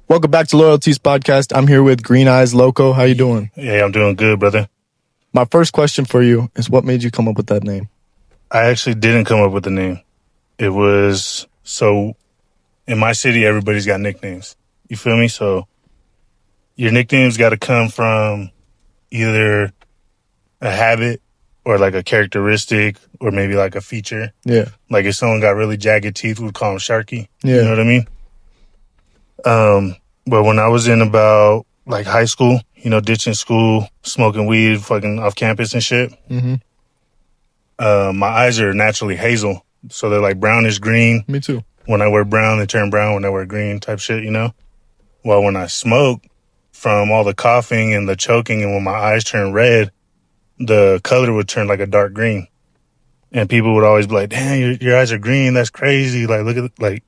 Welcome back to LoyalTzzz podcast. I'm here with Greeneyez Loko. How you doing? Yeah, I'm doing good, brother. My first question for you is, what made you come up with that name? I actually didn't come up with the name. It was, so in my city, everybody's got nicknames. You feel me? So your nickname's got to come from either a habit or like a characteristic or maybe like a feature. Yeah. Like if someone got really jagged teeth, we'd call them Sharky. Yeah. You know what I mean? But when I was in about like high school, you know, ditching school, smoking weed, fucking off campus and shit, my eyes are naturally hazel. So they're like brownish green. Me too. When I wear brown, they turn brown. When I wear green type shit, you know? Well, when I smoke, from all the coughing and the choking and when my eyes turn red, the color would turn like a dark green. And people would always be like, damn, your eyes are green. That's crazy. Like, look at, like,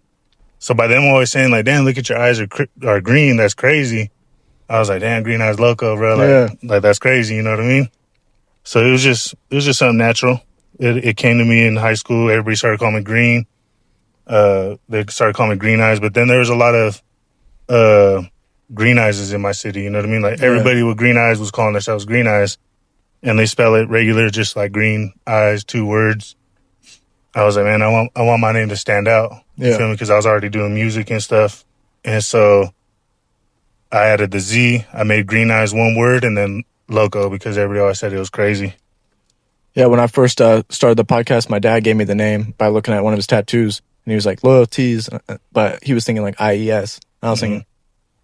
so by them always saying like, damn, look at your eyes are green. That's crazy. I was like, damn, Greeneyez Loko, bro. Like that's crazy. You know what I mean? So it was just something natural. It came to me in high school. Everybody started calling me Green. They started calling me Greeneyez, but then there was a lot of Greeneyezes in my city. You know what I mean? Like everybody with green eyes was calling themselves Greeneyez, and they spell it regular, just like green eyes, 2 words. I was like, man, I want my name to stand out. You feel me? Because I was already doing music and stuff, and so I added the Z. I made Greeneyez 1 word, and then Loko because everybody always said it was crazy. Yeah, when I first started the podcast, my dad gave me the name by looking at one of his tattoos, and he was like, LoyalTzzz, but he was thinking like IES. I was thinking,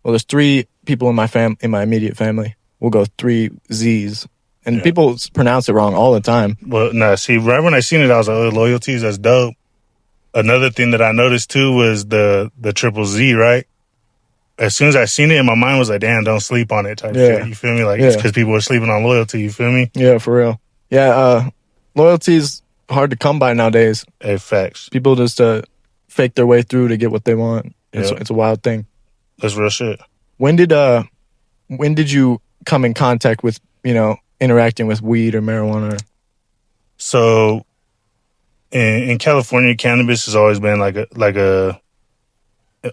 well, there's 3 people in my immediate family. We'll go 3 Z's. And people pronounce it wrong all the time. Well, nah, see, right when I seen it, I was like, oh, LoyalTzzz, that's dope. Another thing that I noticed, too, was the triple Z, right? As soon as I seen it, in my mind was like, damn, don't sleep on it type shit. You feel me? Like, it's because people were sleeping on loyalty, you feel me? Yeah, for real. Yeah, loyalty is hard to come by nowadays. Hey, facts. People just fake their way through to get what they want. It's a wild thing. That's real shit. When did you come in contact with, interacting with weed or marijuana? So in California, cannabis has always been like a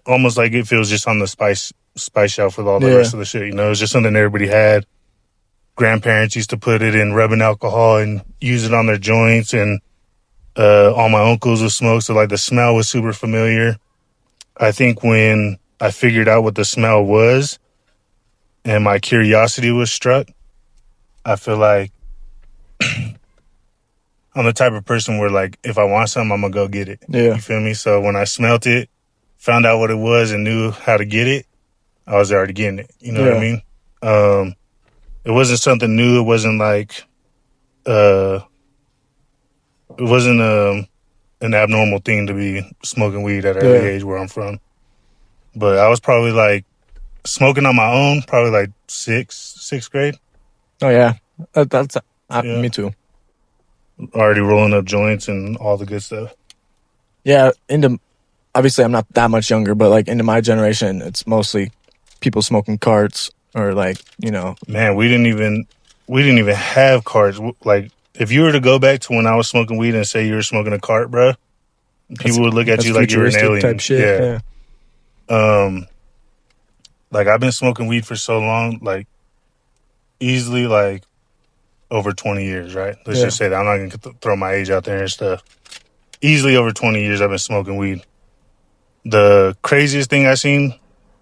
almost like it feels just on the spice shelf with all the rest of the shit. You know, it's just something everybody had. Grandparents used to put it in rubbing alcohol and use it on their joints, and all my uncles would smoke. So like the smell was super familiar. I think when I figured out what the smell was and my curiosity was struck, I feel like I'm the type of person where, like, if I want something, I'm going to go get it. Yeah. You feel me? So when I smelt it, found out what it was and knew how to get it, I was already getting it. You know what I mean? It wasn't something new. It wasn't like, it wasn't an abnormal thing to be smoking weed at an early age where I'm from. But I was probably like smoking on my own, probably like sixth grade. Oh, yeah. That's me too. Already rolling up joints and all the good stuff. Yeah, obviously I'm not that much younger, but like into my generation, it's mostly people smoking carts or like, Man, we didn't even have carts. Like, if you were to go back to when I was smoking weed and say you were smoking a cart, bro, people would look at you like you were an alien. Type shit. Yeah. Like, I've been smoking weed for so long, like, easily, like, over 20 years, right? Let's just say that. I'm not going to throw my age out there and stuff. Easily over 20 years I've been smoking weed. The craziest thing I seen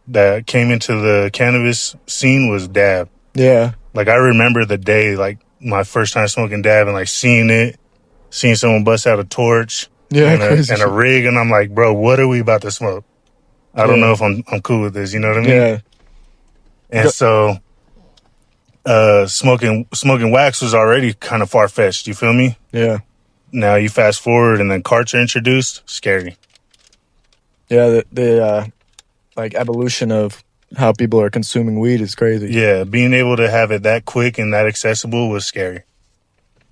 that came into the cannabis scene was dab. Yeah. Like, I remember the day, like, my first time smoking dab and, like, seeing someone bust out a torch and a rig, and I'm like, bro, what are we about to smoke? I don't know if I'm cool with this, you know what I mean? Yeah. And so smoking wax was already kind of far-fetched, you feel me? Yeah. Now you fast forward and then carts are introduced, scary. Yeah, the like evolution of how people are consuming weed is crazy. Yeah, being able to have it that quick and that accessible was scary.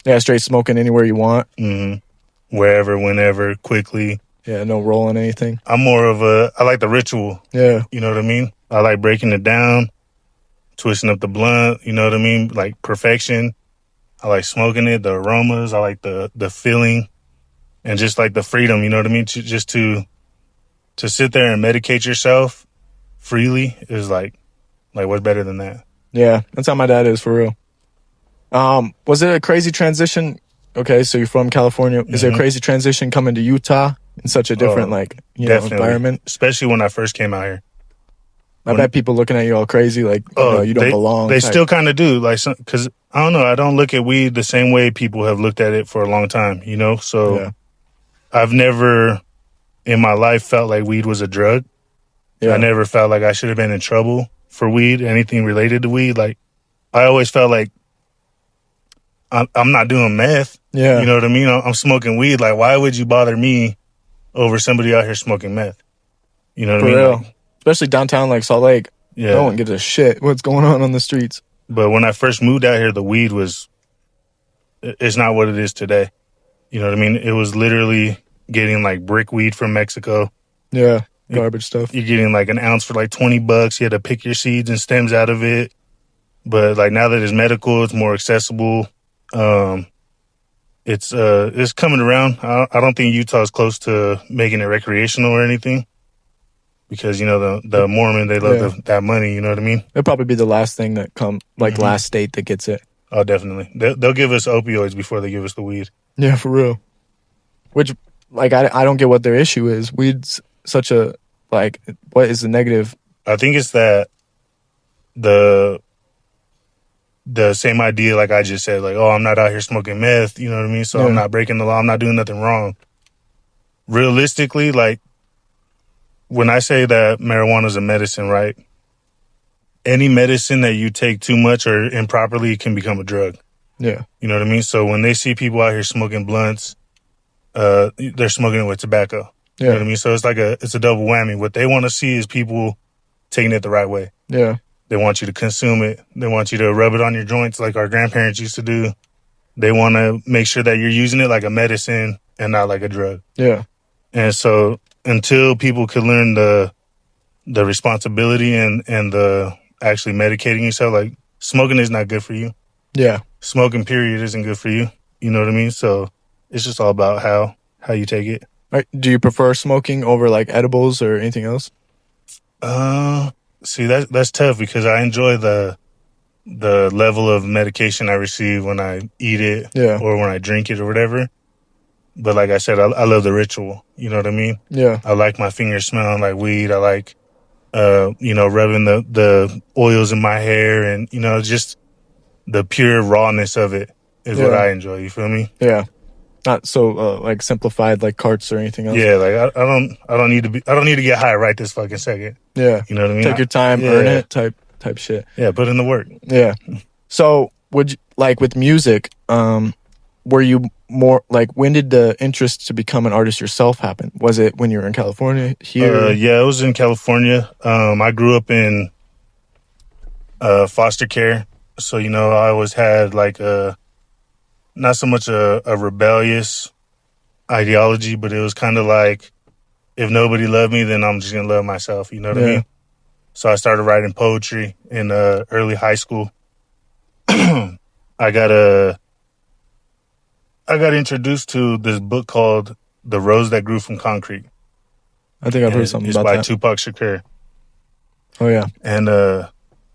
Yeah, straight smoking anywhere you want. Mm-hmm. Wherever, whenever, quickly. Yeah, no rolling anything. I like the ritual. Yeah. You know what I mean? I like breaking it down, twisting up the blunt, you know what I mean? Like perfection. I like smoking it, the aromas. I like the feeling and just like the freedom, you know what I mean? To sit there and medicate yourself freely is like what's better than that? Yeah, that's how my dad is for real. Was it a crazy transition? Okay, so you're from California. Is it a crazy transition coming to Utah in such a different environment? Especially when I first came out here. I bet people looking at you all crazy, like, you don't belong. They still kind of do, like, because I don't know. I don't look at weed the same way people have looked at it for a long time, you know? So I've never in my life felt like weed was a drug. Yeah. I never felt like I should have been in trouble for weed, anything related to weed. Like, I always felt like I'm not doing meth. Yeah. You know what I mean? I'm smoking weed. Like, why would you bother me over somebody out here smoking meth? You know what I mean? Real. Like, especially downtown like Salt Lake. Yeah. No one gives a shit what's going on the streets. But when I first moved out here, the weed it's not what it is today. You know what I mean? It was literally getting like brick weed from Mexico. Yeah, garbage stuff. You're getting like an ounce for like $20. You had to pick your seeds and stems out of it. But like now that it's medical, it's more accessible. It's coming around. I don't think Utah is close to making it recreational or anything. Because, you know, the Mormon, they love that money, you know what I mean? It'll probably be the last thing that last state that gets it. Oh, definitely. They'll give us opioids before they give us the weed. Yeah, for real. Which, like, I don't get what their issue is. Weed's such a, like, what is the negative? I think it's that the same idea, like I just said, like, oh, I'm not out here smoking meth, you know what I mean? So I'm not breaking the law. I'm not doing nothing wrong. Realistically, like, when I say that marijuana is a medicine, right? Any medicine that you take too much or improperly can become a drug. Yeah. You know what I mean? So when they see people out here smoking blunts, they're smoking it with tobacco. Yeah. You know what I mean? So it's a double whammy. What they want to see is people taking it the right way. Yeah. They want you to consume it. They want you to rub it on your joints like our grandparents used to do. They want to make sure that you're using it like a medicine and not like a drug. Yeah. And so until people could learn the responsibility and the actually medicating yourself, like smoking is not good for you. Yeah. Smoking period isn't good for you. You know what I mean? So it's just all about how you take it. Right. Do you prefer smoking over like edibles or anything else? See, that's tough because I enjoy the level of medication I receive when I eat it or when I drink it or whatever. But like I said, I love the ritual. You know what I mean? Yeah. I like my fingers smelling like weed. I like, rubbing the oils in my hair and, just the pure rawness of it is what I enjoy. You feel me? Yeah. Not so like simplified like carts or anything else. Yeah. Like I don't need to get high right this fucking second. Yeah. You know what I mean? Take your time, earn it type shit. Yeah. Put in the work. Yeah. So would you, like with music, were you more like, when did the interest to become an artist yourself happen? Was it when you were in California here? Yeah, it was in California. I grew up in foster care. So, I always had like not so much a rebellious ideology, but it was kind of like, if nobody loved me, then I'm just going to love myself. You know what I mean? So I started writing poetry in early high school. I got introduced to this book called The Rose That Grew from Concrete. I think I've heard something about that. It's by Tupac Shakur. Oh, yeah. And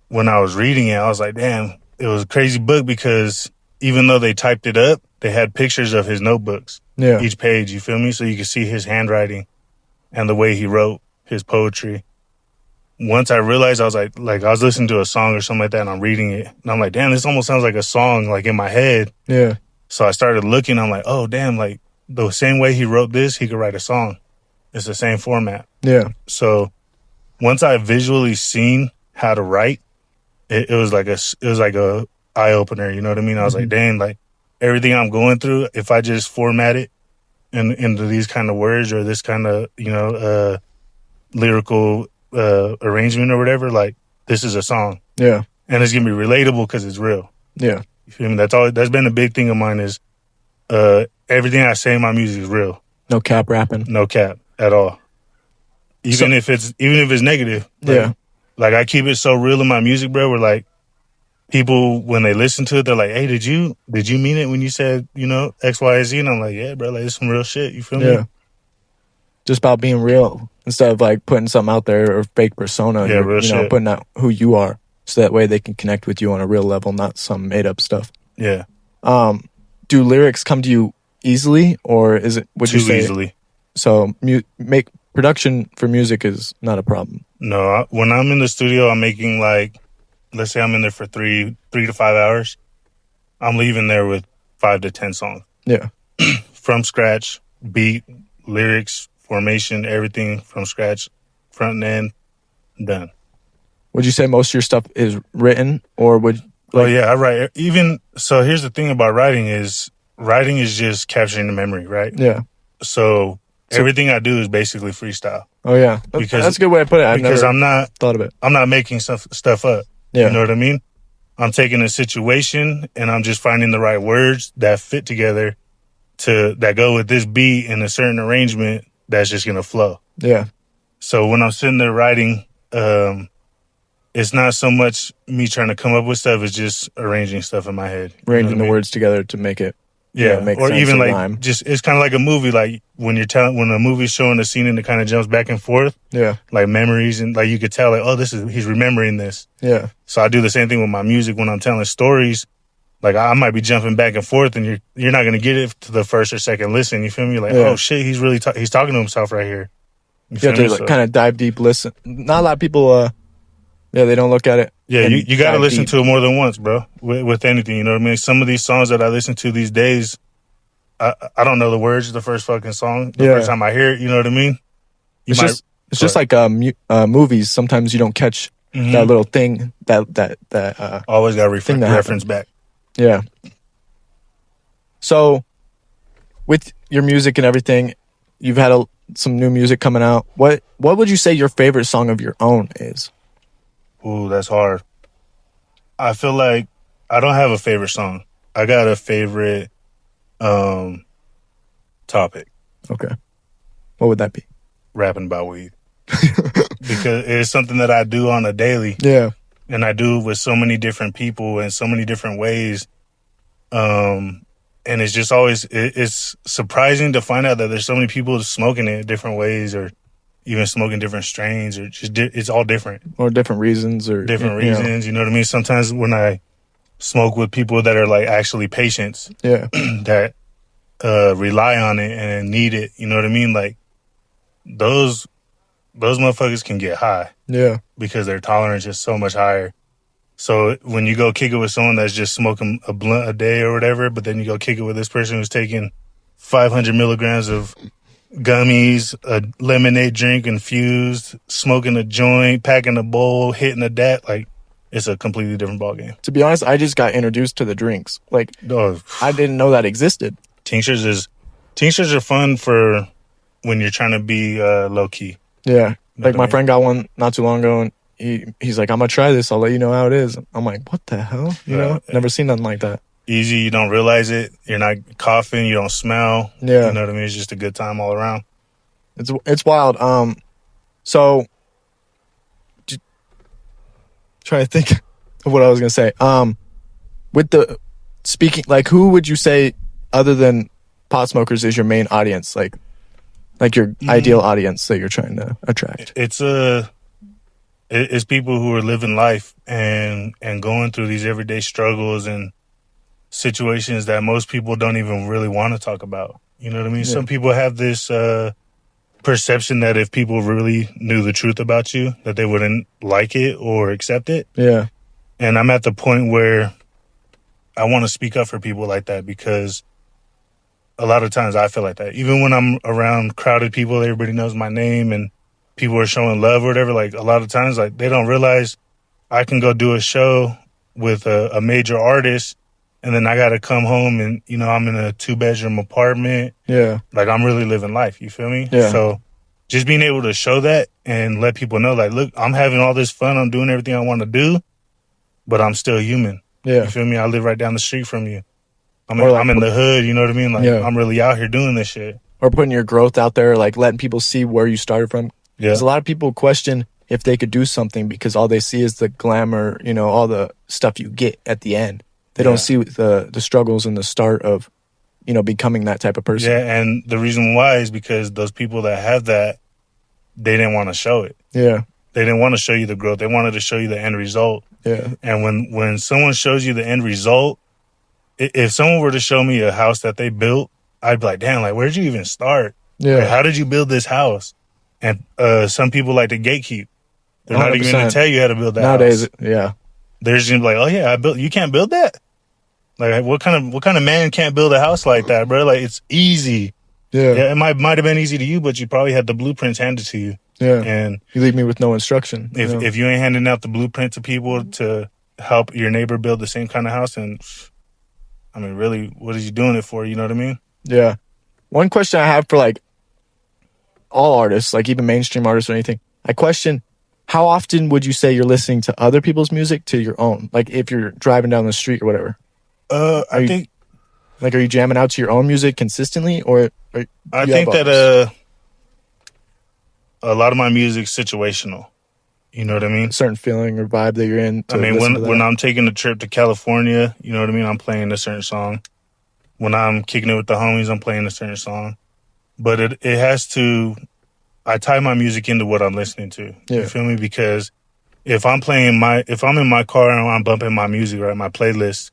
when I was reading it, I was like, damn, it was a crazy book because even though they typed it up, they had pictures of his notebooks. Yeah. Each page, you feel me? So you could see his handwriting and the way he wrote his poetry. Once I realized, I was like I was listening to a song or something like that and I'm reading it. And I'm like, damn, this almost sounds like a song like in my head. Yeah. So I started looking, I'm like, oh, damn, like the same way he wrote this, he could write a song. It's the same format. Yeah. So once I visually seen how to write, it was like a eye opener. You know what I mean? I was like, dang, like everything I'm going through, if I just format it into these kind of words or this kind of, lyrical arrangement or whatever, like this is a song. Yeah. And it's going to be relatable because it's real. Yeah. You feel me? That's been a big thing of mine is everything I say in my music is real. No cap rapping. No cap at all. Even if it's negative. Like I keep it so real in my music, bro, where like people when they listen to it, they're like, hey, did you mean it when you said, X, Y, Z? And I'm like, yeah, bro, like it's some real shit. You feel me? Yeah. Just about being real. instead of like putting something out there or fake persona. Yeah, real shit. Putting out who you are, so that way they can connect with you on a real level, not some made up stuff. Yeah. Do lyrics come to you easily, or is it Too easily? So make production for music is not a problem. No, when I'm in the studio, I'm making like, let's say I'm in there for 3 to 5 hours. I'm leaving there with 5 to 10 songs. Yeah. From scratch, beat, lyrics, formation, everything from scratch, front and end, done. Would you say most of your stuff is written, or would? Oh yeah, I write. Even so, here's the thing about writing is just capturing the memory, right? Yeah. So everything I do is basically freestyle. Oh yeah, that's a good way to put it. Because I'm not thought of it. I'm not making stuff up. Yeah. You know what I mean? I'm taking a situation and I'm just finding the right words that fit together that go with this beat in a certain arrangement that's just gonna flow. Yeah. So when I'm sitting there writing, it's not so much me trying to come up with stuff; it's just arranging stuff in my head, arranging the words together to make it. Yeah, make or sense even like rhyme. just it's kind of like a movie. Like when a movie's showing a scene and it kind of jumps back and forth. Yeah, like memories, and like you could tell like, oh, he's remembering this. Yeah. So I do the same thing with my music when I'm telling stories. Like I might be jumping back and forth, and you're not gonna get it to the first or second listen. You feel me? Like, oh shit, he's really he's talking to himself right here. You have to like, kind of dive deep, listen. Not a lot of people. They don't look at it. Yeah, you got to listen to it more than once, bro. With anything, you know what I mean? Some of these songs that I listen to these days, I don't know the words of the first fucking song. The first time I hear it, you know what I mean? It's just like movies. Sometimes you don't catch that little thing that always got to reference back. Yeah. So, with your music and everything, you've had some new music coming out. What would you say your favorite song of your own is? Ooh, that's hard. I feel like I don't have a favorite song. I got a favorite topic. Okay. What would that be? Rapping about weed. Because it's something that I do on a daily. Yeah. And I do it with so many different people in so many different ways. And it's just always, it's surprising to find out that there's so many people smoking it different ways, or even smoking different strains, or just it's all different. Or different reasons. You know what I mean? Sometimes when I smoke with people that are like actually patients, that rely on it and need it, you know what I mean? Like those motherfuckers can get high. Yeah. Because their tolerance is so much higher. So when you go kick it with someone that's just smoking a blunt a day or whatever, but then you go kick it with this person who's taking 500 milligrams of gummies, a lemonade drink infused, smoking a joint, packing a bowl, hitting a dat, like it's a completely different ballgame. To be honest, I just got introduced to the drinks. Like, I didn't know that existed. Tinctures are fun for when you're trying to be low key. Yeah. Like my friend got one not too long ago, and he's like, I'm gonna try this, I'll let you know how it is. I'm like, what the hell? You know? Never seen nothing like that. Easy, you don't realize it. You're not coughing, you don't smell. Yeah. You know what I mean? It's just a good time all around. It's wild. So trying to think of what I was gonna say. With the speaking, like, who would you say other than pot smokers is your main audience? Like your ideal audience that you're trying to attract? It's people who are living life and going through these everyday struggles and situations that most people don't even really want to talk about. You know what I mean? Yeah. Some people have this perception that if people really knew the truth about you, that they wouldn't like it or accept it. Yeah. And I'm at the point where I want to speak up for people like that, because a lot of times I feel like that. Even when I'm around crowded people, everybody knows my name and people are showing love or whatever. Like a lot of times, like they don't realize I can go do a show with a major artist, and then I got to come home and, you know, I'm in a 2-bedroom apartment. Yeah. Like I'm really living life. You feel me? Yeah. So just being able to show that and let people know, like, look, I'm having all this fun. I'm doing everything I want to do, but I'm still human. Yeah. You feel me? I live right down the street from you. I'm in the hood, you know what I mean? Like, I'm really out here doing this shit. Or putting your growth out there, like letting people see where you started from. Yeah. Because a lot of people question if they could do something because all they see is the glamour, you know, all the stuff you get at the end. They don't see the struggles and the start of, you know, becoming that type of person. Yeah, and the reason why is because those people that have that, they didn't want to show it. Yeah. They didn't want to show you the growth. They wanted to show you the end result. Yeah. And when someone shows you the end result, if someone were to show me a house that they built, I'd be like, damn, like, where'd you even start? Yeah. Like, how did you build this house? And some people like to gatekeep. They're not even going to 100%. tell you how to build that Nowadays, house. yeah. They're just gonna be like, oh yeah, you can't build that? Like, what kind of man can't build a house like that, bro? Like, it's easy. Yeah. It might have been easy to you, but you probably had the blueprints handed to you. Yeah. And you leave me with no instruction. If you ain't handing out the blueprint to people to help your neighbor build the same kind of house, then I mean, really, what are you doing it for? You know what I mean? Yeah. One question I have for like all artists, like even mainstream artists or anything, I question, how often would you say you're listening to other people's music to your own? Like if you're driving down the street or whatever. I think, like, are you jamming out to your own music consistently, or? I think that a lot of my music's situational. You know what I mean? A certain feeling or vibe that you're in. I mean, when I'm taking a trip to California, you know what I mean? I'm playing a certain song. When I'm kicking it with the homies, I'm playing a certain song. But it has to, I tie my music into what I'm listening to. Yeah. You feel me? Because if I'm in my car and I'm bumping my music, right, my playlist,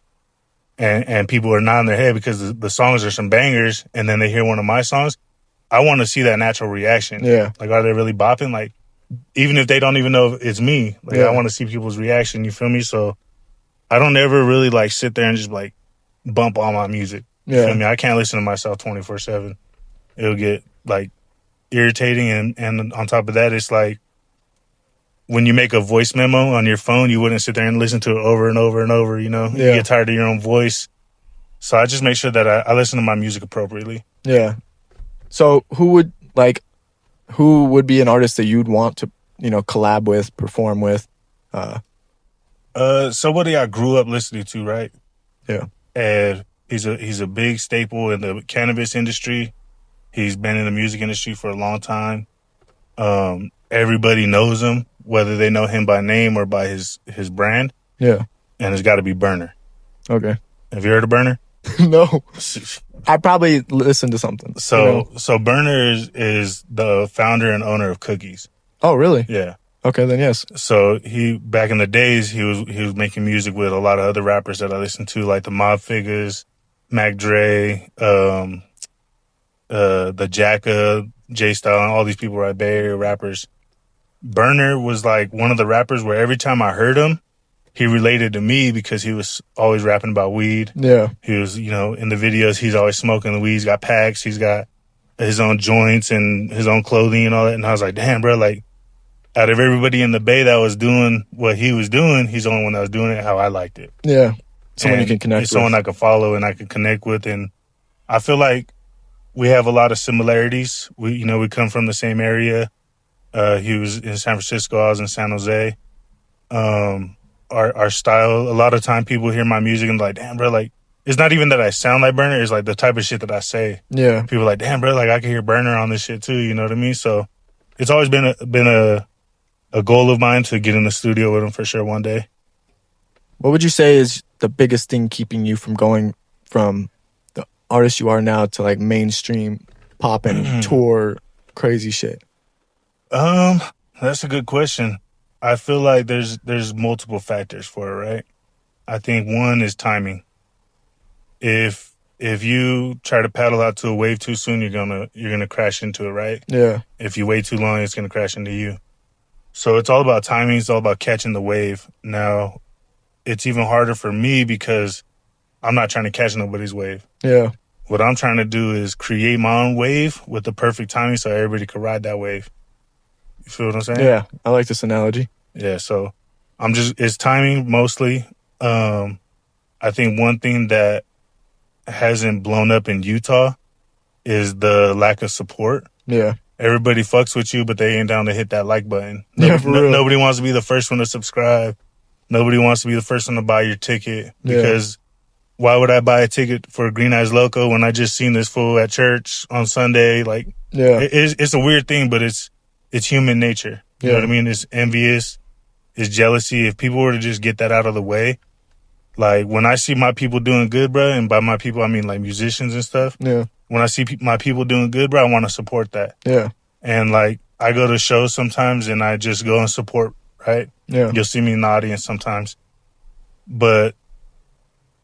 and people are nodding their head because the songs are some bangers, and then they hear one of my songs, I want to see that natural reaction. Yeah. Like, are they really bopping? Like, even if they don't even know if it's me, like, yeah. I want to see people's reaction. You feel me? So I don't ever really like sit there and just like bump all my music. You Yeah. feel me? I can't listen to myself 24/7. It'll get like irritating, and on top of that, it's like when you make a voice memo on your phone, you wouldn't sit there and listen to it over and over and over. You know, Yeah. You get tired of your own voice. So I just make sure that I listen to my music appropriately. Yeah. So who would be an artist that you'd want to, collab with, perform with? Somebody I grew up listening to, right? Yeah. And he's a big staple in the cannabis industry. He's been in the music industry for a long time. Everybody knows him, whether they know him by name or by his brand. Yeah. And it's got to be Burner. Okay. Have you heard of Burner? No. I probably listened to something. So Burner is the founder and owner of Cookies. Oh, really? Yeah. Okay, then yes. So back in the days, he was making music with a lot of other rappers that I listened to, like the Mob Figures, Mac Dre, the Jacka, J Style, and all these people, right? Bay Area rappers. Burner was like one of the rappers where every time I heard him, he related to me because he was always rapping about weed. Yeah. He was, in the videos, he's always smoking the weed. He's got packs. He's got his own joints and his own clothing and all that. And I was like, damn, bro, like, out of everybody in the Bay that was doing what he was doing, he's the only one that was doing it how I liked it. Yeah. Someone and you can connect with. Someone I could follow and I could connect with. And I feel like we have a lot of similarities. We come from the same area. He was in San Francisco. I was in San Jose. Our style, a lot of time people hear my music and like, damn, bro, like, it's not even that I sound like Burner. It's like the type of shit that I say. Yeah. People are like, damn, bro, like I can hear Burner on this shit too. You know what I mean? So it's always been a goal of mine to get in the studio with him for sure one day. What would you say is the biggest thing keeping you from going from the artist you are now to like mainstream pop and tour crazy shit? That's a good question. I feel like there's multiple factors for it, right? I think one is timing. If you try to paddle out to a wave too soon, you're gonna crash into it, right? Yeah. If you wait too long, it's gonna crash into you. So it's all about timing. It's all about catching the wave. Now, it's even harder for me because I'm not trying to catch nobody's wave. Yeah. What I'm trying to do is create my own wave with the perfect timing so everybody can ride that wave. You feel what I'm saying? Yeah. I like this analogy. Yeah. So it's timing mostly. I think one thing that hasn't blown up in Utah is the lack of support. Yeah. Everybody fucks with you, but they ain't down to hit that like button. Nobody wants to be the first one to subscribe. Nobody wants to be the first one to buy your ticket because why would I buy a ticket for Greeneyez Loko when I just seen this fool at church on Sunday? Like, it's a weird thing, but it's human nature. You know what I mean? It's envious, it's jealousy. If people were to just get that out of the way, like when I see my people doing good, bro, and by my people I mean like musicians and stuff. Yeah. When I see my people doing good, bro, I want to support that. Yeah. And like I go to shows sometimes and I just go and support, right? Yeah. You'll see me in the audience sometimes. But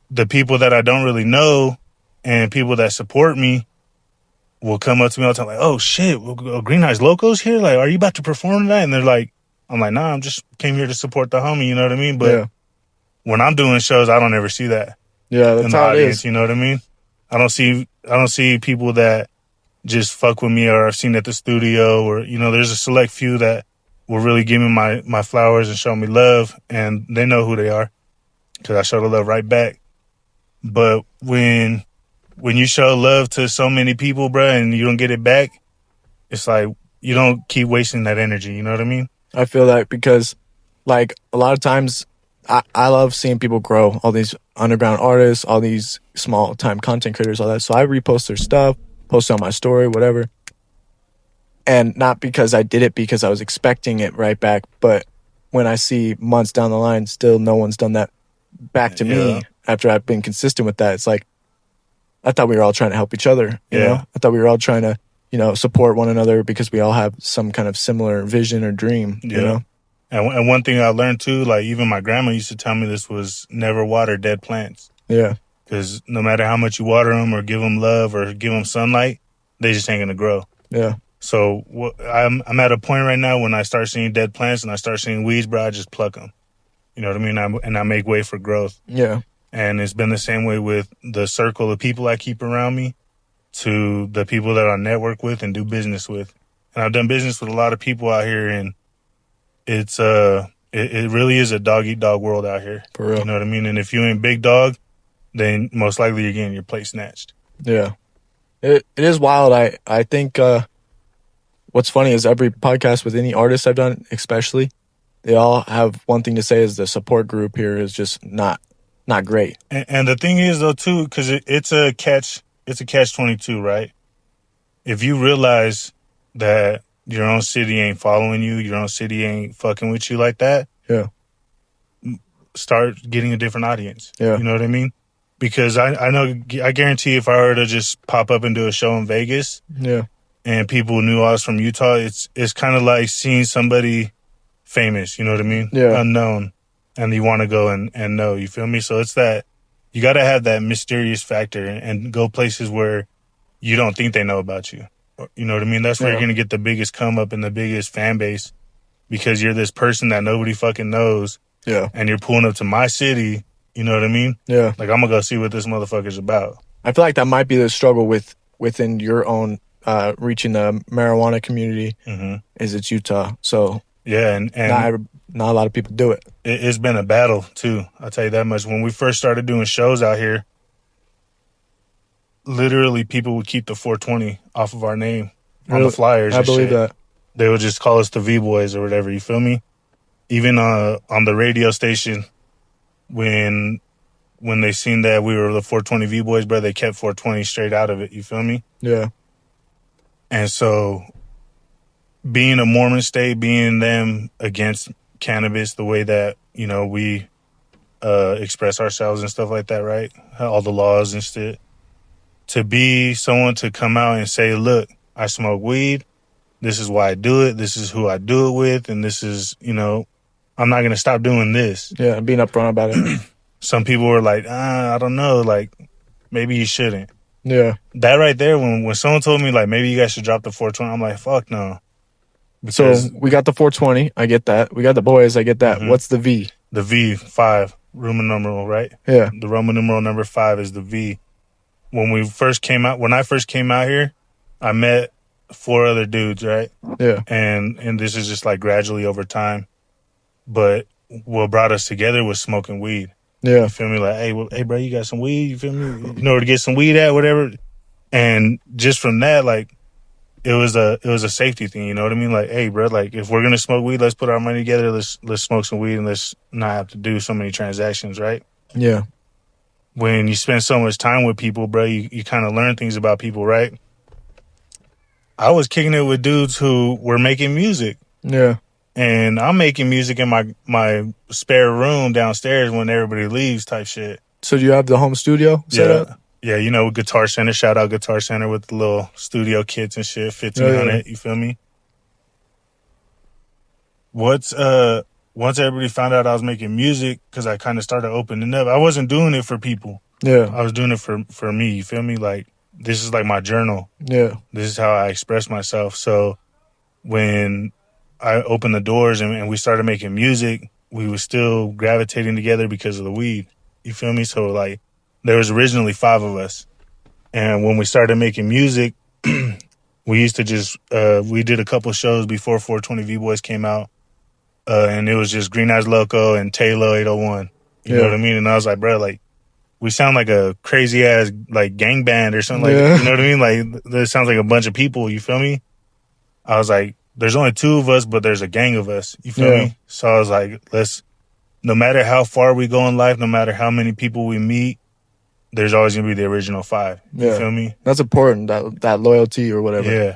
the people that I don't really know and people that support me will come up to me all the time like, oh, shit, Greeneyez Loko's here? Like, are you about to perform tonight? And they're like, I'm like, nah, I'm just came here to support the homie, you know what I mean? But when I'm doing shows, I don't ever see that in the how audience, it is. you know what I mean? I don't see people that just fuck with me or I've seen at the studio or, you know, there's a select few that will really give me my flowers and show me love, and they know who they are because I show the love right back. But when you show love to so many people, bro, and you don't get it back, it's like you don't keep wasting that energy, you know what I mean? I feel that because, like, a lot of times I love seeing people grow, all these underground artists, all these small-time content creators, all that. So I repost their stuff, post it on my story, whatever. And not because I did it because I was expecting it right back, but when I see months down the line, still no one's done that back to me after I've been consistent with that. It's like, I thought we were all trying to help each other, you know? I thought we were all trying to, you know, support one another because we all have some kind of similar vision or dream, you know? And one thing I learned too, like even my grandma used to tell me this was never water dead plants. Yeah. Because no matter how much you water them or give them love or give them sunlight, they just ain't going to grow. Yeah. So I'm at a point right now when I start seeing dead plants and I start seeing weeds, bro, I just pluck them. You know what I mean? And I make way for growth. Yeah. And it's been the same way with the circle of people I keep around me to the people that I network with and do business with. And I've done business with a lot of people out here, and it's it really is a dog-eat-dog world out here. For real. You know what I mean? And if you ain't big dog, then most likely you're getting your plate snatched. Yeah. It is wild. I think what's funny is every podcast with any artist I've done, especially, they all have one thing to say is the support group here is just not great. And the thing is, though, too, because it's a catch-22, right? If you realize that your own city ain't following you, your own city ain't fucking with you like that, start getting a different audience. Yeah. You know what I mean? Because I guarantee if I were to just pop up and do a show in Vegas, and people knew I was from Utah, it's kind of like seeing somebody famous, you know what I mean? Yeah. Unknown, and you want to go and know, you feel me? So it's that you got to have that mysterious factor and go places where you don't think they know about you. You know what I mean? That's where you're going to get the biggest come up and the biggest fan base, because you're this person that nobody fucking knows. Yeah. And you're pulling up to my city, you know what I mean? Yeah. Like, I'm going to go see what this motherfucker's about. I feel like that might be the struggle within your own reaching the marijuana community is it's Utah. So yeah, and not a lot of people do it. It's been a battle too. I'll tell you that much. When we first started doing shows out here, literally people would keep the 420 off of our name on the flyers. I believe that. They would just call us the V-Boys or whatever. You feel me? Even on the radio station, when they seen that we were the 420 V-Boys, bro, they kept 420 straight out of it. You feel me? Yeah. And so, being a Mormon state, being them against cannabis, the way that, you know, we express ourselves and stuff like that, right? All the laws and shit. To be someone to come out and say, look, I smoke weed. This is why I do it. This is who I do it with. And this is, you know, I'm not going to stop doing this. Yeah, being upfront about it. Some people were like, I don't know. Like, maybe you shouldn't. Yeah. That right there, when someone told me, like, maybe you guys should drop the 420, I'm like, fuck no. Because so we got the 420. I get that. We got the boys. I get that. What's the V? The V, 5, Roman numeral, right? Yeah. The Roman numeral number 5 is the V. When I first came out here, I met 4 other dudes, right? Yeah. And this is just like gradually over time. But what brought us together was smoking weed. Yeah. You feel me? Like, hey, bro, you got some weed? You feel me? You know where to get some weed at, whatever. And just from that, like, it was a safety thing. You know what I mean? Like, hey, bro, like, if we're gonna smoke weed, let's put our money together. Let's smoke some weed and let's not have to do so many transactions, right? Yeah. When you spend so much time with people, bro, you kind of learn things about people, right? I was kicking it with dudes who were making music. Yeah. And I'm making music in my spare room downstairs when everybody leaves type shit. So do you have the home studio set up? Yeah, you know, Guitar Center. Shout out Guitar Center with the little studio kits and shit, 15 on it. You feel me? Once everybody found out I was making music, because I kind of started opening up. I wasn't doing it for people. Yeah. I was doing it for me. You feel me? Like, this is like my journal. Yeah. This is how I express myself. So when I opened the doors and we started making music, we were still gravitating together because of the weed. You feel me? So like, there was originally 5 of us. And when we started making music, we used to just, we did a couple shows before 420 V-Boys came out. And it was just Greeneyez Loko and Taylor 801. You know what I mean? And I was like, bro, like, we sound like a crazy ass like gang band or something like that. You know what I mean? Like, this sounds like a bunch of people. You feel me? I was like, there's only 2 of us, but there's a gang of us. You feel me? So I was like, no matter how far we go in life, no matter how many people we meet, there's always gonna be the original 5. You feel me? That's important. That loyalty or whatever. Yeah.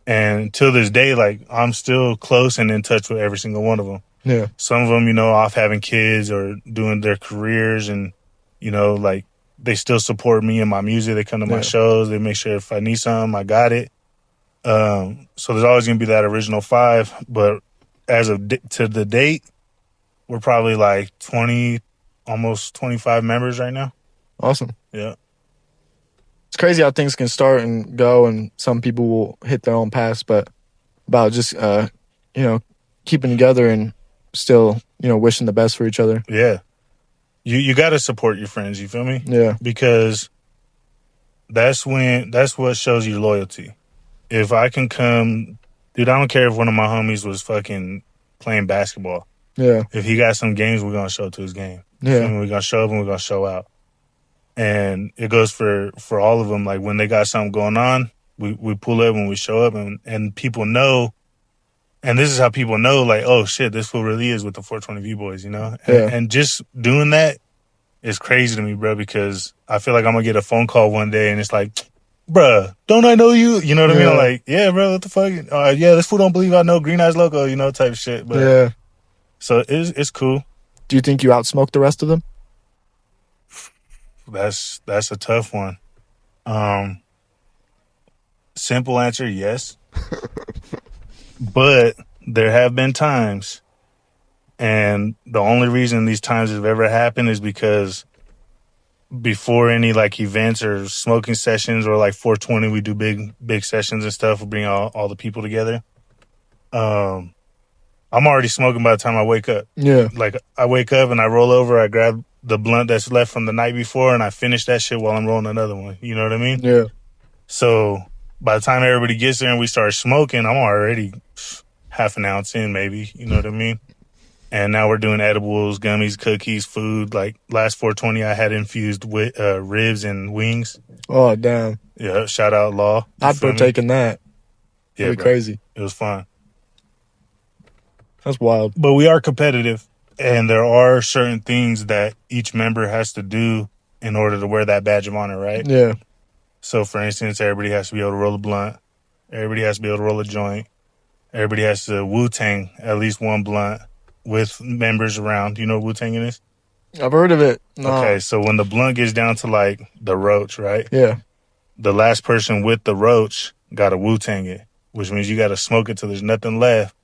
And till this day, like, I'm still close and in touch with every single one of them. Yeah. Some of them, off having kids or doing their careers, and like, they still support me and my music. They come to my shows. They make sure if I need something, I got it. So there's always gonna be that original 5. But as of to the date, we're probably like 20, almost 25 members right now. Awesome. Yeah. It's crazy how things can start and go, and some people will hit their own paths, but about just, keeping together and still, wishing the best for each other. Yeah. You got to support your friends. You feel me? Yeah. Because that's what shows you loyalty. If I can come, dude, I don't care if one of my homies was fucking playing basketball. Yeah. If he got some games, we're going to show up to his game. Yeah. We're going to show up and we're going to show out. And it goes for all of them. Like, when they got something going on, we pull up and we show up, and people know. And this is how people know, like, oh shit, this fool really is with the 420 V-Boys, And just doing that is crazy to me, bro, because I feel like I'm gonna get a phone call one day and it's like, bruh, don't I know you? You know what I mean? I'm like, yeah, bro, what the fuck? Yeah, this fool don't believe I know Greeneyez Loko, type shit. But yeah. So it's cool. Do you think you outsmoked the rest of them? That's a tough one. Simple answer, yes. But there have been times, and the only reason these times have ever happened is because before any like events or smoking sessions or like 420, we do big sessions and stuff. We bring all the people together. I'm already smoking by the time I wake up. Yeah. Like, I wake up and I roll over, I grab the blunt that's left from the night before, and I finish that shit while I'm rolling another one. You know what I mean? Yeah. So by the time everybody gets there and we start smoking, I'm already half an ounce in, maybe. You know what I mean? And now we're doing edibles, gummies, cookies, food. Like, last 420, I had infused with ribs and wings. Oh, damn. Yeah, shout out Law. I'd partake in that. Yeah, Pretty crazy. It was fun. That's wild. But we are competitive, and there are certain things that each member has to do in order to wear that badge of honor, right? Yeah. So, for instance, everybody has to be able to roll a blunt. Everybody has to be able to roll a joint. Everybody has to Wu-Tang at least one blunt with members around. You know what Wu-Tang is? I've heard of it. No. Okay, so when the blunt gets down to, like, the roach, right? Yeah. The last person with the roach got to Wu-Tang it, which means you got to smoke it till there's nothing left.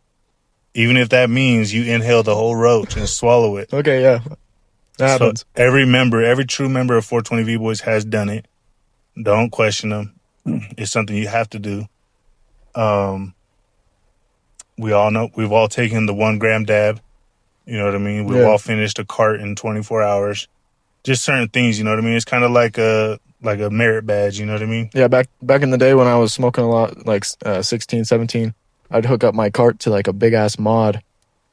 Even if that means you inhale the whole roach and swallow it. Okay, yeah. That happens. So every true member of 420 V-Boys has done it. Don't question them. It's something you have to do. We all know, we've all taken the 1 gram dab. You know what I mean? We've all finished a cart in 24 hours. Just certain things, you know what I mean? It's kind of like a merit badge, you know what I mean? Yeah, back in the day when I was smoking a lot, like 16, 17, I'd hook up my cart to like a big ass mod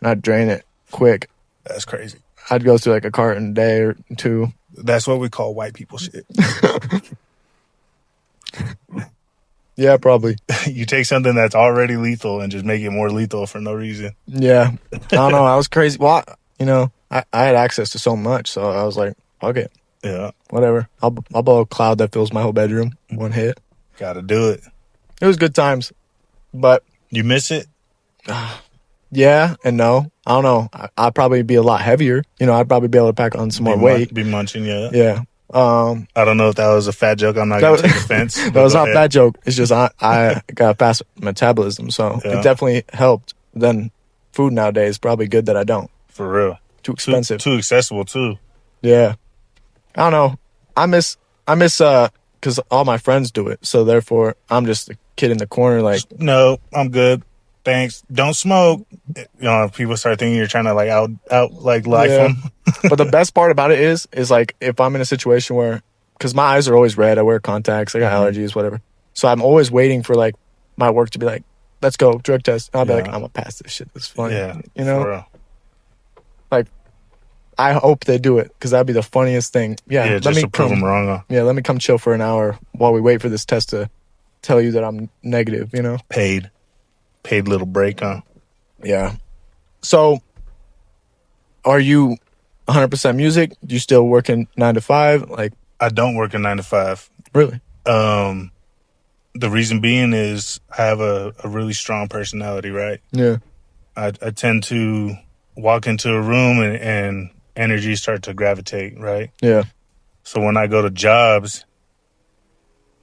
and I'd drain it quick. That's crazy. I'd go through like a cart in a day or 2. That's what we call white people shit. Yeah, probably. You take something that's already lethal and just make it more lethal for no reason. Yeah. I don't know. I was crazy. Well, I had access to so much, so I was like, fuck it. Yeah. Whatever. I'll blow a cloud that fills my whole bedroom. 1 hit. Gotta do it. It was good times, but... You miss it? Yeah and no. I don't know. I'd probably be a lot heavier. I'd probably be able to pack on some more weight. Be munching, yeah. Yeah. I don't know if that was a fat joke. I'm not going to take offense. That was not a bad joke. It's just I got a fast metabolism, so it definitely helped. Then food nowadays. Probably good that I don't. For real. Too expensive. Too accessible too. Yeah. I don't know. I miss because all my friends do it. So therefore, I'm just a kid in the corner. Like, no, I'm good. Thanks. Don't smoke. You know, people start thinking you're trying to like out like life them. But the best part about it is like if I'm in a situation where, because my eyes are always red, I wear contacts, I got allergies, whatever. So I'm always waiting for like my work to be like, let's go drug test. And I'll be like, I'm gonna pass this shit. It's fun. Yeah, you know. For real. Like, I hope they do it because that'd be the funniest thing. Yeah, just to prove them wrong. Huh? Yeah, let me come chill for an hour while we wait for this test to tell you that I'm negative. You know, paid little break, huh? Yeah. So, are you 100% music? Do you still working 9 to 5? Like, I don't work a 9 to 5. Really? The reason being is I have a really strong personality, right? Yeah. I tend to walk into a room and energy start to gravitate, right? Yeah. So when I go to jobs,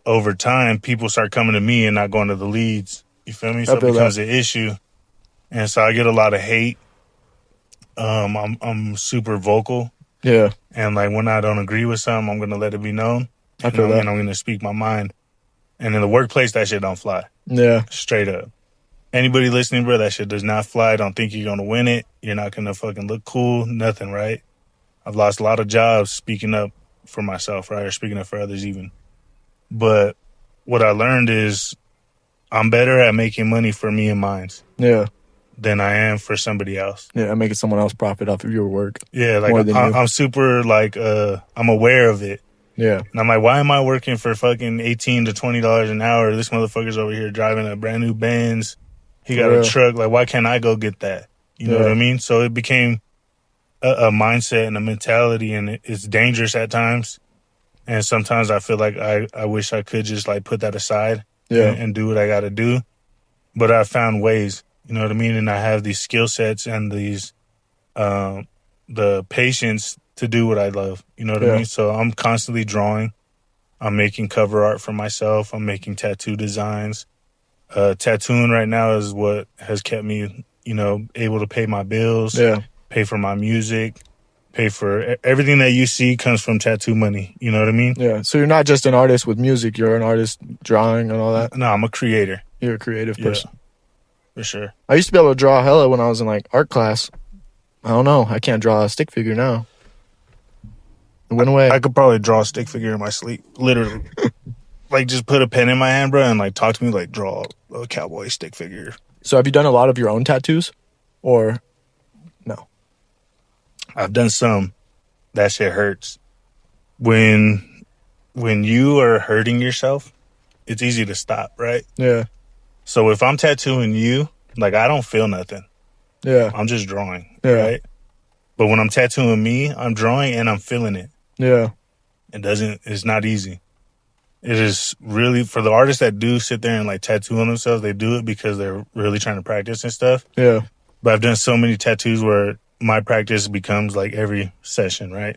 over time, people start coming to me and not going to the leads. You feel me? So it becomes an issue. And so I get a lot of hate. I'm super vocal. Yeah. And like when I don't agree with something, I'm gonna let it be known. I feel that. And I'm gonna speak my mind. And in the workplace, that shit don't fly. Yeah. Straight up. Anybody listening, bro, that shit does not fly. Don't think you're gonna win it. You're not gonna fucking look cool. Nothing, right? I've lost a lot of jobs speaking up for myself, right? Or speaking up for others even. But what I learned is I'm better at making money for me and mine. Yeah. Than I am for somebody else. Yeah, making someone else profit off of your work. Yeah, like I'm super like I'm aware of it. Yeah. And I'm like, why am I working for fucking $18 to $20 an hour? This motherfucker's over here driving a brand new Benz. He got a truck. Like, why can't I go get that? You know what I mean? So it became a mindset and a mentality, and it's dangerous at times. And sometimes I feel like I wish I could just like put that aside and do what I got to do. But I found ways. You know what I mean? And I have these skill sets and these, the patience to do what I love. You know what I mean? So I'm constantly drawing. I'm making cover art for myself. I'm making tattoo designs. Tattooing right now is what has kept me, you know, able to pay my bills, pay for my music, pay for everything that you see comes from tattoo money. You know what I mean? Yeah. So you're not just an artist with music. You're an artist drawing and all that? No, I'm a creator. You're a creative person. For sure. I used to be able to draw hella when I was in like art class. I don't know. I can't draw a stick figure now. It went away. I could probably draw a stick figure in my sleep. Literally. Like just put a pen in my hand, bro, and like talk to me like draw a cowboy stick figure. So have you done a lot of your own tattoos? Or no? I've done some. That shit hurts. When you are hurting yourself, it's easy to stop, right? Yeah. So if I'm tattooing you, like I don't feel nothing. Yeah. I'm just drawing, right? But when I'm tattooing me, I'm drawing and I'm feeling it. Yeah. It's not easy. It is really, for the artists that do sit there and like tattoo on themselves, they do it because they're really trying to practice and stuff. Yeah. But I've done so many tattoos where my practice becomes like every session, right?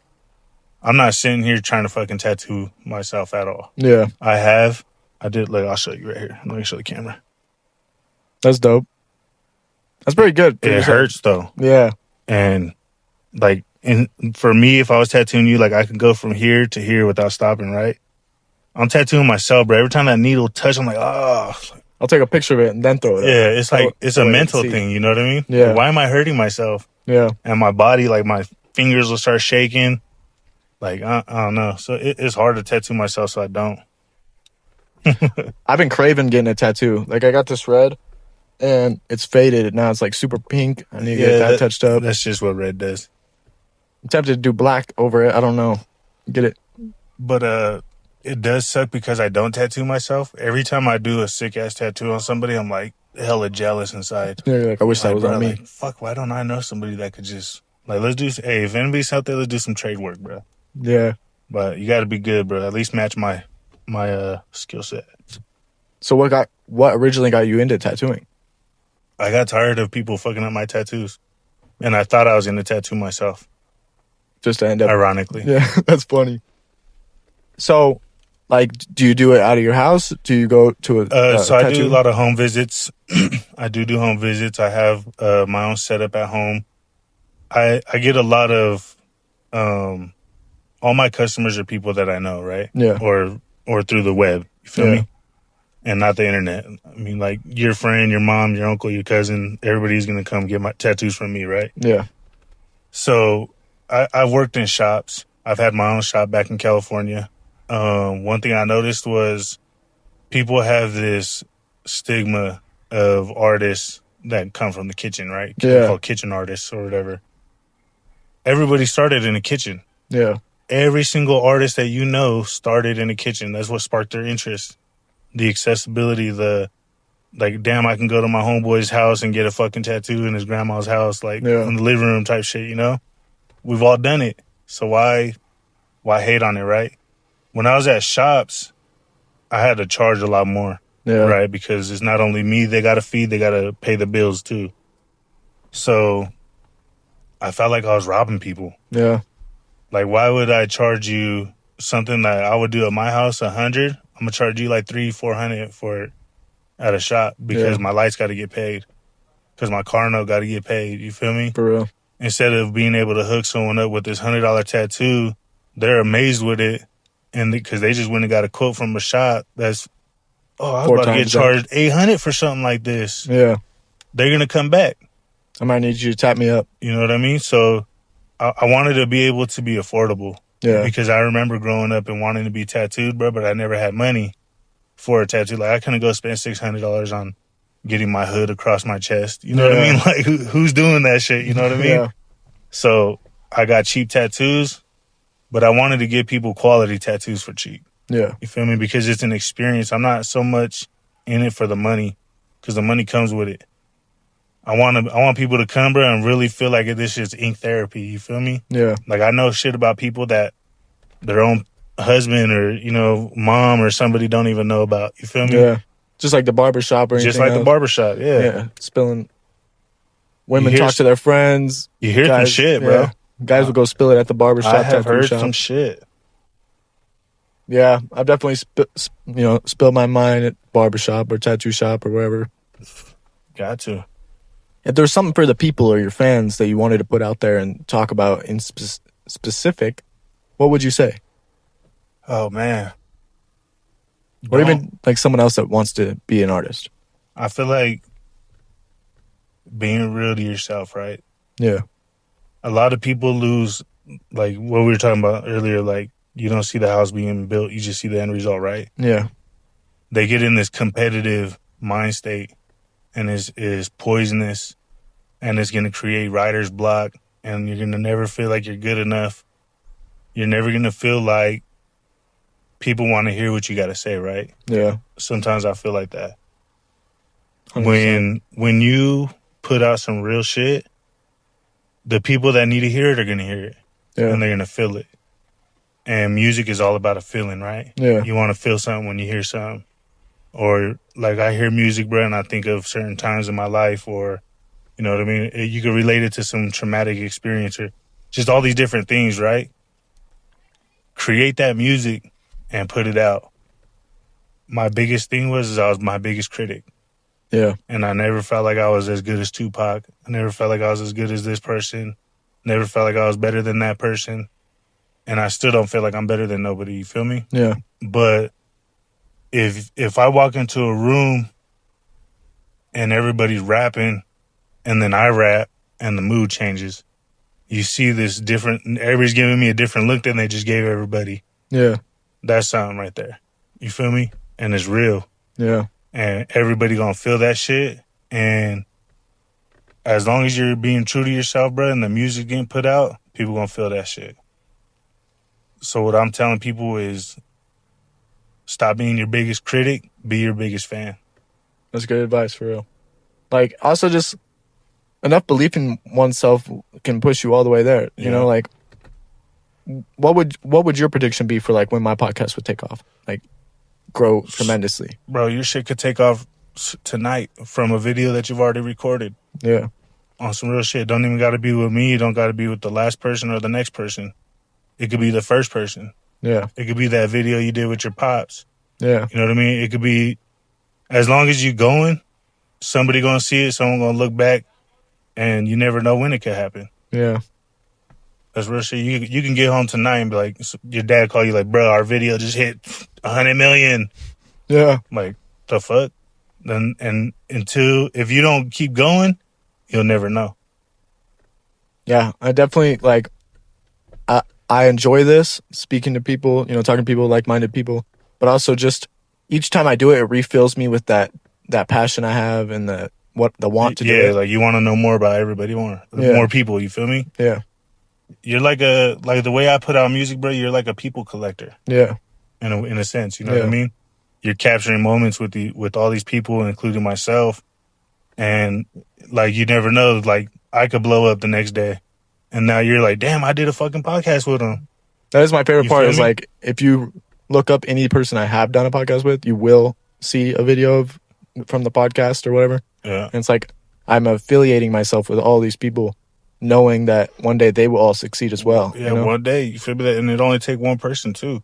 I'm not sitting here trying to fucking tattoo myself at all. Yeah. I did, like, I'll show you right here. Let me show the camera. That's dope. That's pretty good. It hurts though. Yeah. And like, for me, if I was tattooing you, like I could go from here to here without stopping, right? I'm tattooing myself, bro. Every time that needle touch, I'm like, oh. I'll take a picture of it and then throw it up. Yeah, it's like, it's a mental thing, you know what I mean? Yeah. Like, why am I hurting myself? Yeah. And my body, like my fingers will start shaking. Like, I don't know. So it's hard to tattoo myself, so I don't. I've been craving getting a tattoo. Like I got this red and it's faded. Now it's like super pink. I need to get that touched up. That's just what red does. I'm tempted to do black over it. I don't know. Get it. But it does suck because I don't tattoo myself. Every time I do a sick ass tattoo on somebody, I'm like hella jealous inside. Yeah, like I wish that was on me. Like, fuck, why don't I know somebody that could just like, let's do, hey, if anybody's out there, let's do some trade work, bro. Yeah. But you got to be good, bro. At least match my skill set. So what originally got you into tattooing? I got tired of people fucking up my tattoos, and I thought I was gonna tattoo myself. Just to end up, ironically. Yeah, that's funny. So, Like, do you do it out of your house? Do you go to a So I do tattoo? a lot of home visits. I do home visits. I have my own setup at home. I get a lot of all my customers are people that I know, right? Yeah. Or through the web. You feel me? And not the internet. I mean, like your friend, your mom, your uncle, your cousin, everybody's gonna come get my tattoos from me, right? Yeah. So I've worked in shops. I've had my own shop back in California. One thing I noticed was people have this stigma of artists that come from the kitchen, right? They're called kitchen artists or whatever. Everybody started in a kitchen. Yeah. Every single artist that you know started in a kitchen. That's what sparked their interest. The accessibility, damn, I can go to my homeboy's house and get a fucking tattoo in his grandma's house, in the living room type shit, you know? We've all done it. So why hate on it, right? When I was at shops, I had to charge a lot more, right? Because it's not only me they got to feed, they got to pay the bills too. So I felt like I was robbing people. Yeah. Like, why would I charge you something that I would do at my house, 100? I'm going to charge you like $300-400 for it at a shop because my lights got to get paid. Because my car note got to get paid. You feel me? For real. Instead of being able to hook someone up with this $100 tattoo, they're amazed with it. And because they just went and got a quote from a shop that's, I was about to get charged $800 for something like this. Yeah. They're going to come back. I might need you to tap me up. You know what I mean? So I wanted to be able to be affordable. Yeah. Because I remember growing up and wanting to be tattooed, bro, but I never had money for a tattoo. Like, I couldn't go spend $600 on getting my hood across my chest. You know what I mean? Like, who's doing that shit? You know what I mean? Yeah. So I got cheap tattoos, but I wanted to give people quality tattoos for cheap. Yeah. You feel me? Because it's an experience. I'm not so much in it for the money because the money comes with it. I want people to come, bro, and really feel like this shit's ink therapy. You feel me? Yeah. Like, I know shit about people that their own husband or, mom or somebody don't even know about. You feel me? Yeah. Just like the barbershop or anything Just like the barbershop, yeah. Yeah. Spilling. Women talk to their friends. You hear some shit, bro. Guys will go spill it at the barbershop. I have heard some shit. Yeah. I've definitely spilled my mind at barbershop or tattoo shop or wherever. Got to. If there's something for the people or your fans that you wanted to put out there and talk about in specific, what would you say? Oh, man. Or even like someone else that wants to be an artist. I feel like being real to yourself, right? Yeah. A lot of people lose, like what we were talking about earlier, like you don't see the house being built, you just see the end result, right? Yeah. They get in this competitive mind state and is poisonous and it's going to create writer's block and you're going to never feel like you're good enough. You're never going to feel like people want to hear what you got to say, right? Yeah. Sometimes I feel like that. 100%. When you put out some real shit, the people that need to hear it are going to hear it. Yeah. And they're going to feel it. And music is all about a feeling, right? Yeah. You want to feel something when you hear something. Or like I hear music, bro, and I think of certain times in my life or, you know what I mean? You can relate it to some traumatic experience or just all these different things, right? Create that music and put it out. My biggest thing was I was my biggest critic. Yeah. And I never felt like I was as good as Tupac. I never felt like I was as good as this person. Never felt like I was better than that person. And I still don't feel like I'm better than nobody. You feel me? Yeah. But if I walk into a room and everybody's rapping and then I rap and the mood changes, you see this different, everybody's giving me a different look than they just gave everybody. Yeah. That's something right there. You feel me? And it's real. Yeah. And everybody gonna feel that shit. And as long as you're being true to yourself, bro, and the music getting put out, people gonna feel that shit. So what I'm telling people is stop being your biggest critic, be your biggest fan. That's good advice, for real. Like, also just enough belief in oneself can push you all the way there. You know, like, what would your prediction be for, like, when my podcast would take off? Like, grow tremendously. Bro, your shit could take off tonight from a video that you've already recorded. Yeah. On some real shit. Don't even got to be with me. You don't got to be with the last person or the next person. It could be the first person. Yeah. It could be that video you did with your pops. Yeah. You know what I mean? It could be, as long as you going, somebody gonna see it, someone gonna look back, and you never know when it could happen. Yeah. That's real shit. You can get home tonight and be like, your dad call you like, bro, our video just hit 100 million. Yeah. Like, the fuck? Then and until, if you don't keep going, you'll never know. Yeah. I definitely like. I enjoy this, speaking to people, talking to people, like-minded people, but also just each time I do it, it refills me with that passion I have and the want to do it. Yeah, like you want to know more about everybody more. More people, you feel me? Yeah. You're like the way I put out music, bro, you're like a people collector. Yeah. In a sense, you know what I mean? You're capturing moments with all these people, including myself. And like, you never know, like I could blow up the next day. And now you're like, damn, I did a fucking podcast with him. That is my favorite part is me? like, if you look up any person I have done a podcast with, you will see a video from the podcast or whatever. Yeah. And it's like, I'm affiliating myself with all these people, knowing that one day they will all succeed as well. Yeah, one day, you feel me? That, and it only take one person too.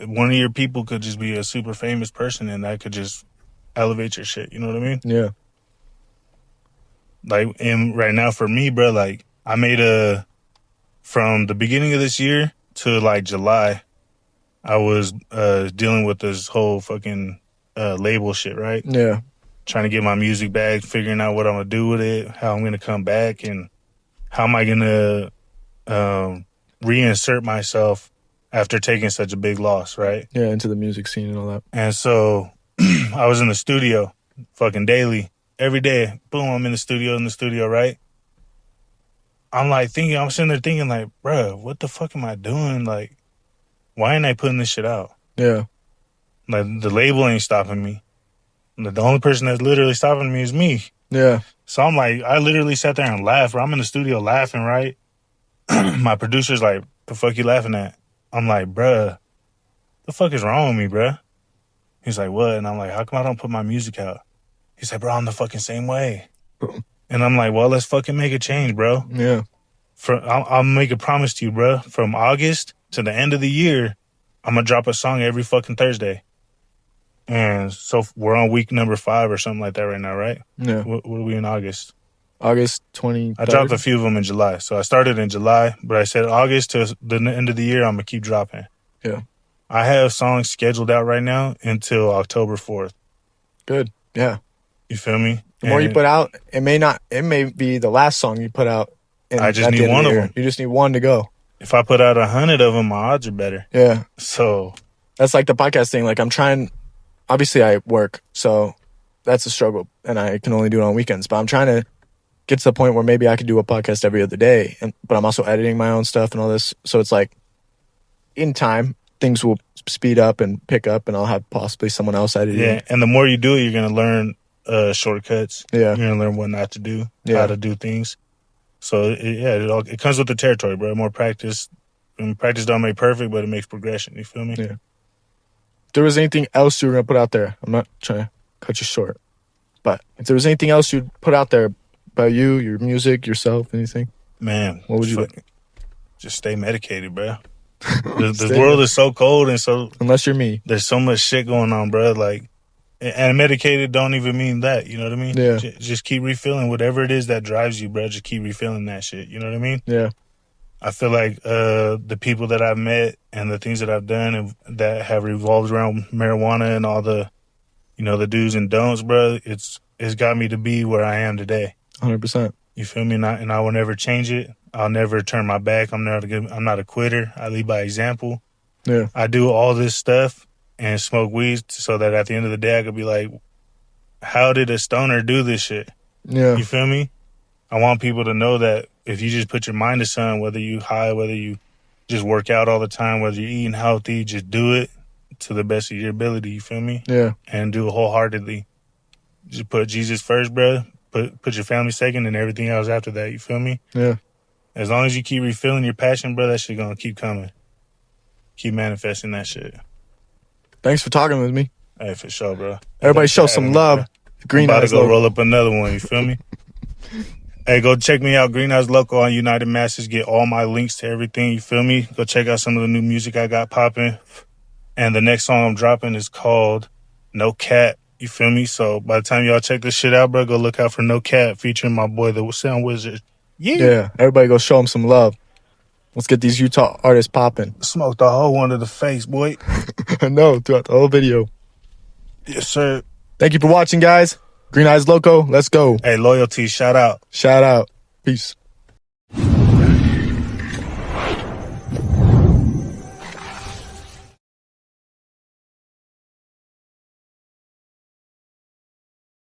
One of your people could just be a super famous person, and that could just elevate your shit. You know what I mean? Yeah. Like, and right now for me, bro, like I made from the beginning of this year to like July, I was dealing with this whole fucking label shit, right? Yeah. Trying to get my music back, figuring out what I'm gonna do with it, how I'm gonna come back, and how am I gonna reinsert myself after taking such a big loss, right? Yeah, into the music scene and all that. And so I was in the studio fucking daily, every day. Boom, I'm in the studio, right? I'm sitting there thinking like, bruh, what the fuck am I doing? Like, why ain't I putting this shit out? Yeah. Like, the label ain't stopping me. The only person that's literally stopping me is me. Yeah. So I'm like, I literally sat there and laughed. I'm in the studio laughing, right? My producer's like, the fuck you laughing at? I'm like, bruh, the fuck is wrong with me, bruh? He's like, what? And I'm like, how come I don't put my music out? He's like, bro, I'm the fucking same way. And I'm like, well, let's fucking make a change, bro. Yeah. I'll make a promise to you, bro. From August to the end of the year, I'm going to drop a song every fucking Thursday. And so we're on week number 5 or something like that right now, right? Yeah. What are we in August? August 20th. I dropped a few of them in July. So I started in July, but I said August to the end of the year, I'm going to keep dropping. Yeah. I have songs scheduled out right now until October 4th. Good. Yeah. You feel me? The more you put out, it may be the last song you put out. I just need one of them. You just need one to go. If I put out 100 of them, my odds are better. Yeah. So that's like the podcast thing. Like, I'm trying, obviously I work, so that's a struggle and I can only do it on weekends, but I'm trying to get to the point where maybe I could do a podcast every other day, but I'm also editing my own stuff and all this. So it's like, in time, things will speed up and pick up, and I'll have possibly someone else editing. Yeah, and the more you do it, you're going to learn shortcuts. Yeah. You're going to learn what not to do, how to do things. So, it comes with the territory, bro. More practice. And practice don't make perfect, but it makes progression. You feel me? Yeah. If there was anything else you were going to put out there, I'm not trying to cut you short, but if there was anything else you'd put out there about you, your music, yourself, anything, man, what would you do? Just stay medicated, bro. The world is so cold, and so unless you're me, there's so much shit going on, bro. Like, and medicated don't even mean that. You know what I mean? Yeah. Just keep refilling whatever it is that drives you, bro. Just keep refilling that shit. You know what I mean? Yeah. I feel like the people that I've met and the things that I've done and that have revolved around marijuana and all the, the do's and don'ts, bro. It's got me to be where I am today. 100%. You feel me? And I will never change it. I'll never turn my back. I'm not a quitter. I lead by example. Yeah. I do all this stuff and smoke weed so that at the end of the day I could be like, how did a stoner do this shit? Yeah. You feel me? I want people to know that if you just put your mind to something, whether you high, whether you just work out all the time, whether you're eating healthy, just do it to the best of your ability. You feel me? Yeah. And do it wholeheartedly. Just put Jesus first, bro. Put your family second and everything else after that. You feel me? Yeah. As long as you keep refilling your passion, bro, that shit gonna keep coming. Keep manifesting that shit. Thanks for talking with me. Hey, for sure, bro. Everybody show some love. Greeneyez Loko. Greeneyez About to go Loko. roll up another one. You feel me? Hey, go check me out, Greeneyez Loko on United Masses. Get all my links to everything. You feel me? Go check out some of the new music I got popping. And the next song I'm dropping is called No Cat. You feel me? So by the time y'all check this shit out, bro, go look out for No Cat featuring my boy, the Sound Wizard. Yeah, everybody go show him some love. Let's get these Utah artists popping. Smoked the whole one to the face, boy. I know, throughout the whole video. Yes, sir. Thank you for watching, guys. Greeneyez Loko, let's go. Hey, LoyalTzzz, shout out. Shout out. Peace.